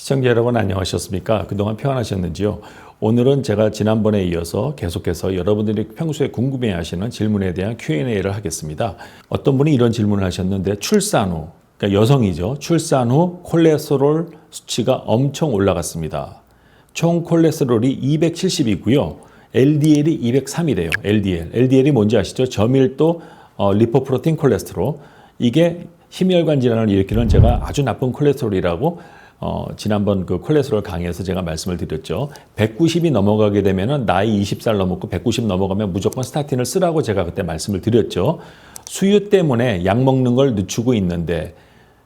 시청자 여러분 안녕하셨습니까? 그동안 평안하셨는지요? 오늘은 제가 지난번에 이어서 계속해서 여러분들이 평소에 궁금해하시는 질문에 대한 Q&A를 하겠습니다. 어떤 분이 이런 질문을 하셨는데 출산 후, 그러니까 여성이죠. 출산 후 콜레스테롤 수치가 엄청 올라갔습니다. 총 콜레스테롤이 270이고요. LDL이 203이래요. LDL이 뭔지 아시죠? 저밀도 리포프로틴 콜레스테롤. 이게 심혈관 질환을 일으키는 제가 아주 나쁜 콜레스테롤이라고 지난번 그 콜레스테롤 강의에서 제가 말씀을 드렸죠. 190이 넘어가게 되면은 나이 20살 넘었고 190 넘어가면 무조건 스타틴을 쓰라고 제가 그때 말씀을 드렸죠. 수유 때문에 약 먹는 걸 늦추고 있는데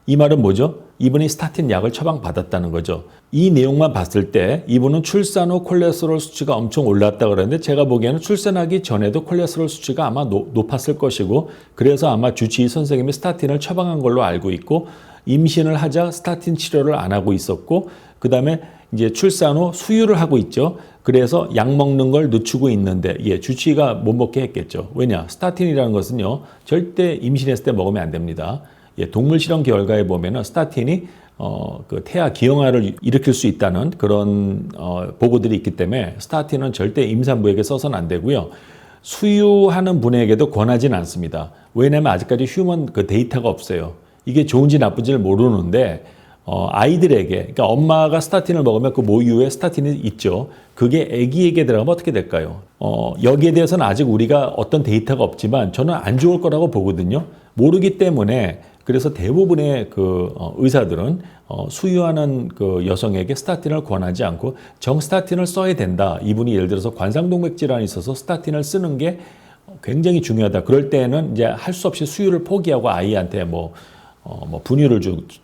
이 말은 뭐죠? 이분이 스타틴 약을 처방받았다는 거죠. 이 내용만 봤을 때 이분은 출산 후 콜레스테롤 수치가 엄청 올랐다 그러는데 제가 보기에는 출산하기 전에도 콜레스테롤 수치가 아마 높았을 것이고 그래서 아마 주치의 선생님이 스타틴을 처방한 걸로 알고 있고 임신을 하자 스타틴 치료를 안 하고 있었고 그 다음에 이제 출산 후 수유를 하고 있죠. 그래서 약 먹는 걸 늦추고 있는데 주치의가 못 먹게 했겠죠. 왜냐? 스타틴이라는 것은요. 절대 임신했을 때 먹으면 안 됩니다. 동물 실험 결과에 보면은 스타틴이 그 태아 기형아를 일으킬 수 있다는 그런 보고들이 있기 때문에 스타틴은 절대 임산부에게 써서는 안 되고요. 수유하는 분에게도 권하진 않습니다. 왜냐하면 아직까지 휴먼 그 데이터가 없어요. 이게 좋은지 나쁜지를 모르는데 아이들에게 그러니까 엄마가 스타틴을 먹으면 그 모유에 스타틴이 있죠. 그게 아기에게 들어가면 어떻게 될까요? 여기에 대해서는 아직 우리가 어떤 데이터가 없지만 저는 안 좋을 거라고 보거든요. 모르기 때문에 그래서 대부분의 그 의사들은 수유하는 그 여성에게 스타틴을 권하지 않고 정스타틴을 써야 된다. 이분이 예를 들어서 관상동맥 질환이 있어서 스타틴을 쓰는 게 굉장히 중요하다. 그럴 때는 이제 할 수 없이 수유를 포기하고 아이한테 분유를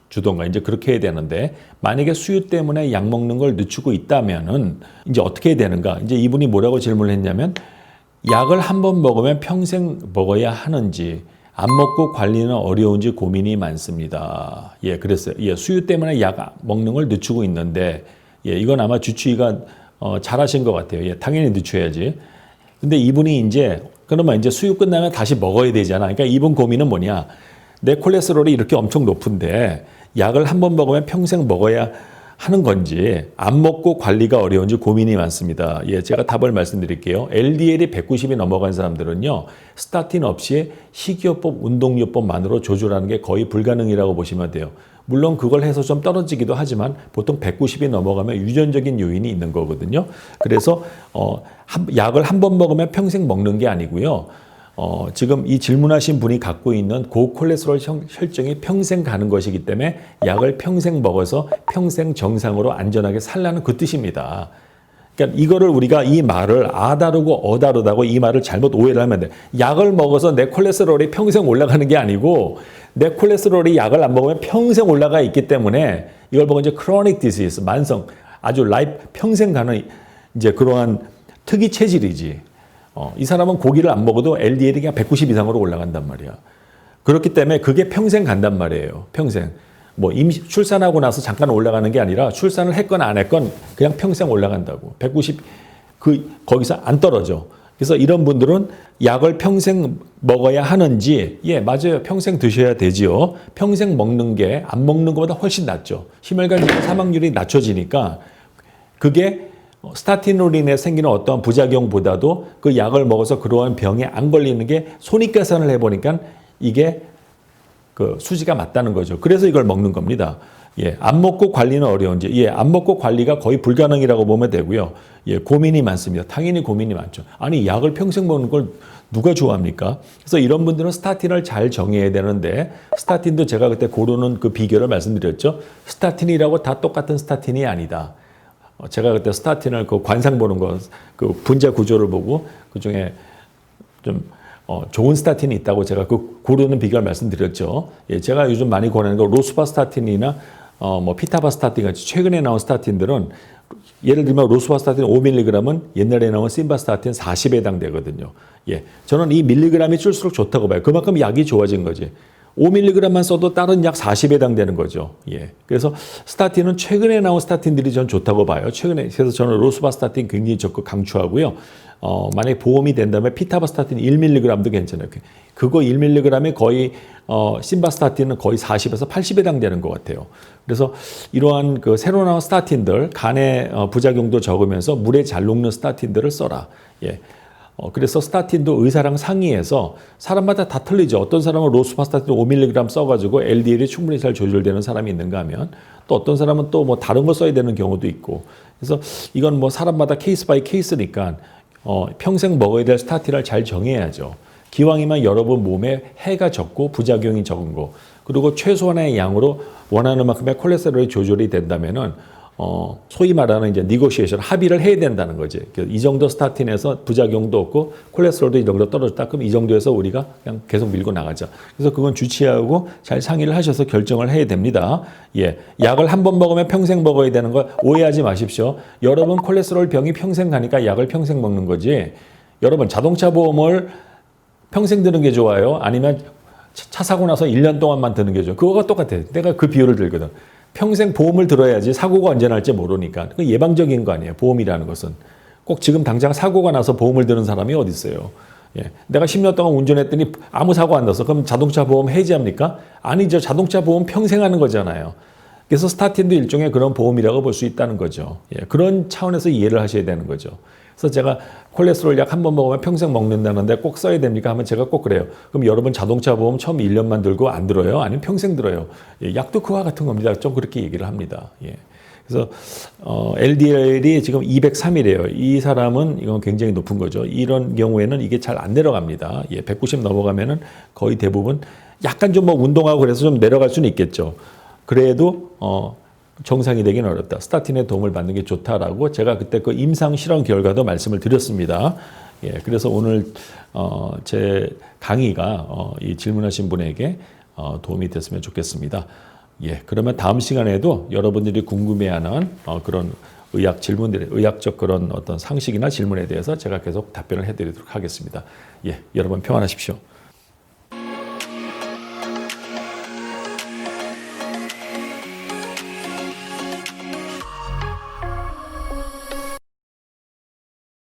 주던가 이제 그렇게 해야 되는데 만약에 수유 때문에 약 먹는 걸 늦추고 있다면은 이제 어떻게 해야 되는가? 이제 이분이 뭐라고 질문을 했냐면 약을 한 번 먹으면 평생 먹어야 하는지 안 먹고 관리는 어려운지 고민이 많습니다. 그랬어요. 수유 때문에 약 먹는 걸 늦추고 있는데 이건 아마 주치의가 잘하신 것 같아요. 당연히 늦춰야지. 근데 이분이 그러면 이제 수유 끝나면 다시 먹어야 되잖아. 그러니까 이분 고민은 뭐냐? 내 콜레스테롤이 이렇게 엄청 높은데 약을 한 번 먹으면 평생 먹어야 하는 건지 안 먹고 관리가 어려운지 고민이 많습니다. 제가 답을 말씀드릴게요. LDL이 190이 넘어간 사람들은요. 스타틴 없이 식이요법, 운동요법만으로 조절하는 게 거의 불가능이라고 보시면 돼요. 물론 그걸 해서 좀 떨어지기도 하지만 보통 190이 넘어가면 유전적인 요인이 있는 거거든요. 그래서 약을 한 번 먹으면 평생 먹는 게 아니고요. 지금 이 질문하신 분이 갖고 있는 고콜레스테롤 혈증이 평생 가는 것이기 때문에 약을 평생 먹어서 평생 정상으로 안전하게 살라는 그 뜻입니다. 그러니까 이거를 우리가 이 말을 아다르고 어다르다고 이 말을 잘못 오해를 하면 돼. 약을 먹어서 내 콜레스테롤이 평생 올라가는 게 아니고 내 콜레스테롤이 약을 안 먹으면 평생 올라가 있기 때문에 이걸 보고 이제 크로닉 디시즈, 만성, 아주 평생 가는 이제 그러한 특이 체질이지. 이 사람은 고기를 안 먹어도 LDL이 그냥 190 이상으로 올라간단 말이야. 그렇기 때문에 그게 평생 간단 말이에요. 평생. 출산하고 나서 잠깐 올라가는 게 아니라 출산을 했건 안 했건 그냥 평생 올라간다고. 190, 거기서 안 떨어져. 그래서 이런 분들은 약을 평생 먹어야 하는지, 맞아요. 평생 드셔야 되지요. 평생 먹는 게 안 먹는 것보다 훨씬 낫죠. 심혈관 질환 사망률이 낮춰지니까 그게 스타틴으로 인해 생기는 어떤 부작용보다도 그 약을 먹어서 그러한 병에 안 걸리는 게 손익계산을 해보니까 이게 그 수지가 맞다는 거죠. 그래서 이걸 먹는 겁니다. 안 먹고 관리는 어려운지, 안 먹고 관리가 거의 불가능이라고 보면 되고요. 고민이 많습니다. 당연히 고민이 많죠. 아니, 약을 평생 먹는 걸 누가 좋아합니까? 그래서 이런 분들은 스타틴을 잘 정해야 되는데, 스타틴도 제가 그때 고르는 그 비결을 말씀드렸죠. 스타틴이라고 다 똑같은 스타틴이 아니다. 제가 그때 스타틴을 그 관상 보는 거, 그 분자 구조를 보고 그 중에 좀 좋은 스타틴이 있다고 제가 그 고르는 비결 말씀드렸죠. 제가 요즘 많이 권하는 거 로스바스타틴이나 피타바스타틴 같이 최근에 나온 스타틴들은 예를 들면 로스바스타틴 5mg은 옛날에 나온 심바스타틴 40에 해당되거든요. 저는 이 밀리그램이 줄수록 좋다고 봐요. 그만큼 약이 좋아진 거지. 5mg만 써도 다른 약 40에 해당되는 거죠. 그래서 스타틴은 최근에 나온 스타틴들이 전 좋다고 봐요. 그래서 저는 로스바스타틴 굉장히 적극 강추하고요. 만약에 보험이 된다면 피타바스타틴 1mg도 괜찮아요. 그거 1mg에 거의 심바스타틴은 거의 40에서 80에 해당되는 것 같아요. 그래서 이러한 그 새로 나온 스타틴들, 간의 부작용도 적으면서 물에 잘 녹는 스타틴들을 써라. 예. 그래서 스타틴도 의사랑 상의해서 사람마다 다 틀리죠. 어떤 사람은 로스파스타틴 5mg 써가지고 LDL이 충분히 잘 조절되는 사람이 있는가 하면 또 어떤 사람은 또 뭐 다른 거 써야 되는 경우도 있고. 그래서 이건 뭐 사람마다 케이스 바이 케이스니까 평생 먹어야 될 스타틴을 잘 정해야죠. 기왕이면 여러분 몸에 해가 적고 부작용이 적은 거, 그리고 최소한의 양으로 원하는 만큼의 콜레스테롤이 조절이 된다면은 소위 말하는 이제 니고시에이션 합의를 해야 된다는 거지. 이 정도 스타틴에서 부작용도 없고 콜레스테롤도 이 정도 떨어졌다. 그럼 이 정도에서 우리가 그냥 계속 밀고 나가자. 그래서 그건 주치의하고 잘 상의를 하셔서 결정을 해야 됩니다. 예, 약을 한 번 먹으면 평생 먹어야 되는 거 오해하지 마십시오. 여러분 콜레스테롤 병이 평생 가니까 약을 평생 먹는 거지. 여러분 자동차 보험을 평생 드는 게 좋아요? 아니면 차 사고 나서 1년 동안만 드는 게 좋아요? 그거가 똑같아요. 내가 그 비율을 들거든. 평생 보험을 들어야지 사고가 언제 날지 모르니까. 그 예방적인 거 아니에요. 보험이라는 것은. 꼭 지금 당장 사고가 나서 보험을 드는 사람이 어디 있어요. 예. 내가 10년 동안 운전했더니 아무 사고 안 났어. 그럼 자동차 보험 해지합니까? 아니죠. 자동차 보험 평생 하는 거잖아요. 그래서 스타틴도 일종의 그런 보험이라고 볼 수 있다는 거죠. 예. 그런 차원에서 이해를 하셔야 되는 거죠. 그래서 제가 콜레스테롤 약 한 번 먹으면 평생 먹는다는데 꼭 써야 됩니까? 하면 제가 꼭 그래요. 그럼 여러분 자동차 보험 처음 1년만 들고 안 들어요? 아니면 평생 들어요? 예, 약도 그와 같은 겁니다. 좀 그렇게 얘기를 합니다. 예. 그래서 LDL이 지금 203이래요. 이 사람은 이건 굉장히 높은 거죠. 이런 경우에는 이게 잘 안 내려갑니다. 예, 190 넘어가면은 거의 대부분 약간 좀 뭐 운동하고 그래서 좀 내려갈 수는 있겠죠. 그래도 정상이 되긴 어렵다. 스타틴의 도움을 받는 게 좋다라고 제가 그때 그 임상 실험 결과도 말씀을 드렸습니다. 예, 그래서 오늘 제 강의가 이 질문하신 분에게 도움이 됐으면 좋겠습니다. 예, 그러면 다음 시간에도 여러분들이 궁금해하는 그런 의학적 그런 어떤 상식이나 질문에 대해서 제가 계속 답변을 해드리도록 하겠습니다. 예, 여러분 평안하십시오.